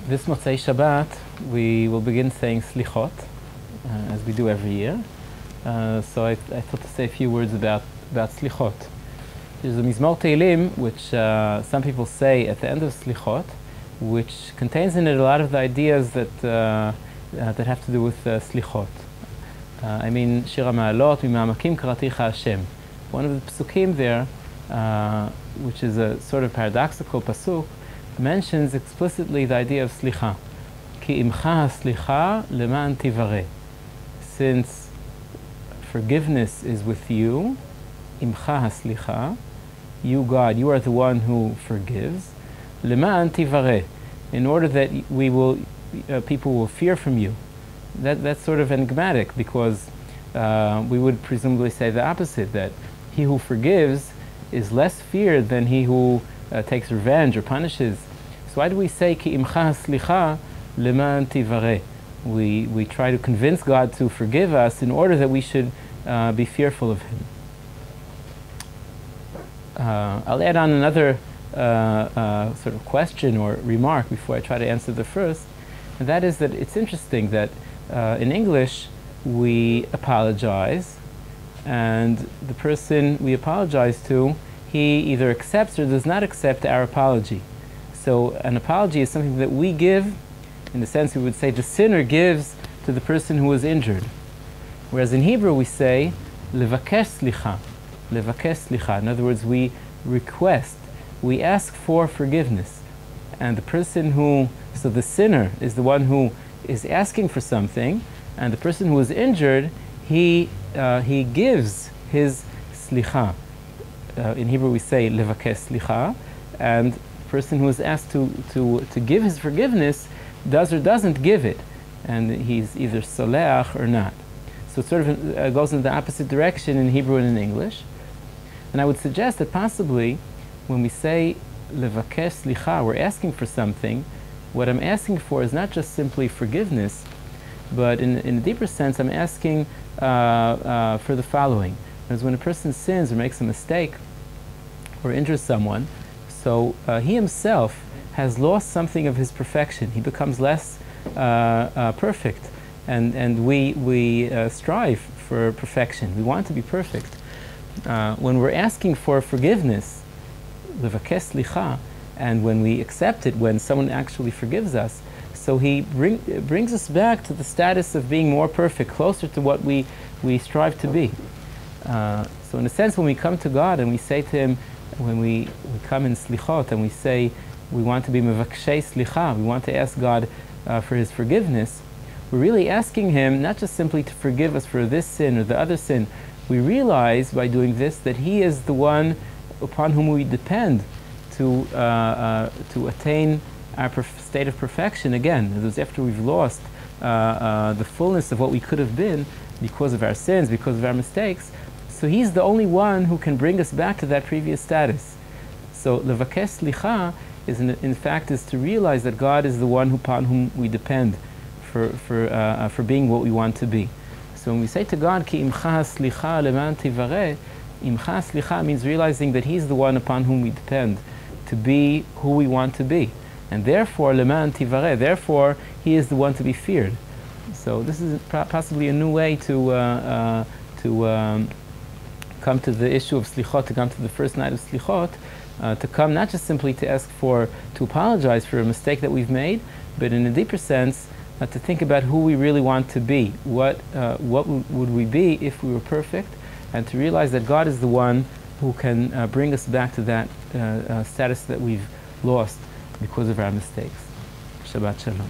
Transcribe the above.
This Motzei Shabbat, we will begin saying Slichot, as we do every year. So I thought to say a few words about Slichot. There's a Mizmor Teilim, which some people say at the end of Slichot, which contains in it a lot of the ideas that have to do with Slichot. I mean, Shir HaMa'alot, Mima'amakim Karaticha Hashem. One of the psukim there, which is a sort of paradoxical pasuk, mentions explicitly the idea of slicha. Ki imcha slicha leman tivare. Since forgiveness is with you, imcha slicha, you God, you are the one who forgives. Leman tivare, in order that we will, people will fear from you. That's sort of enigmatic, because we would presumably say the opposite, that he who forgives is less feared than he who takes revenge or punishes. So why do we say ki imcha slicha leman tivare? We try to convince God to forgive us in order that we should be fearful of Him. I'll add on another sort of question or remark before I try to answer the first, and that is that it's interesting that in English we apologize, and the person we apologize to, he either accepts or does not accept our apology. So an apology is something that we give, in the sense we would say the sinner gives to the person who was injured. Whereas in Hebrew we say levakesh slicha, levakesh slicha. In other words, we request, we ask for forgiveness. And the person who, so the sinner is the one who is asking for something, and the person who was injured, he gives his slicha. In Hebrew we say levakesh slicha, and the person who is asked to give his forgiveness does or doesn't give it, and he's either soleach or not. So it sort of goes in the opposite direction in Hebrew and in English. And I would suggest that possibly when we say levakesh slicha, we're asking for something. What I'm asking for is not just simply forgiveness, but in a deeper sense, I'm asking for the following. Because when a person sins or makes a mistake or injures someone, so he himself has lost something of his perfection. He becomes less perfect, and we strive for perfection. We want to be perfect. When we're asking for forgiveness, levakesh slicha, and when we accept it, when someone actually forgives us, so he brings us back to the status of being more perfect, closer to what we strive to be. So in a sense, when we come to God and we say to Him, when we come in slichot and we say we want to be mevakshei slicha, we want to ask God for His forgiveness, we're really asking Him not just simply to forgive us for this sin or the other sin. We realize by doing this that He is the one upon whom we depend to attain our state of perfection again. In other words, after we've lost the fullness of what we could have been because of our sins, because of our mistakes, so He's the only one who can bring us back to that previous status. So levakesh slicha is in fact is to realize that God is the one upon whom we depend for being what we want to be. So when we say to God, ki imcha slicha leman tivare, imcha slicha means realizing that He's the one upon whom we depend to be who we want to be. And therefore, leman tivare, therefore, He is the one to be feared. So this is possibly a new way to come to the issue of slichot, to come to the first night of slichot, to come not just simply to to apologize for a mistake that we've made, but in a deeper sense, to think about who we really want to be. What would we be if we were perfect? And to realize that God is the one who can bring us back to that status that we've lost because of our mistakes. Shabbat Shalom.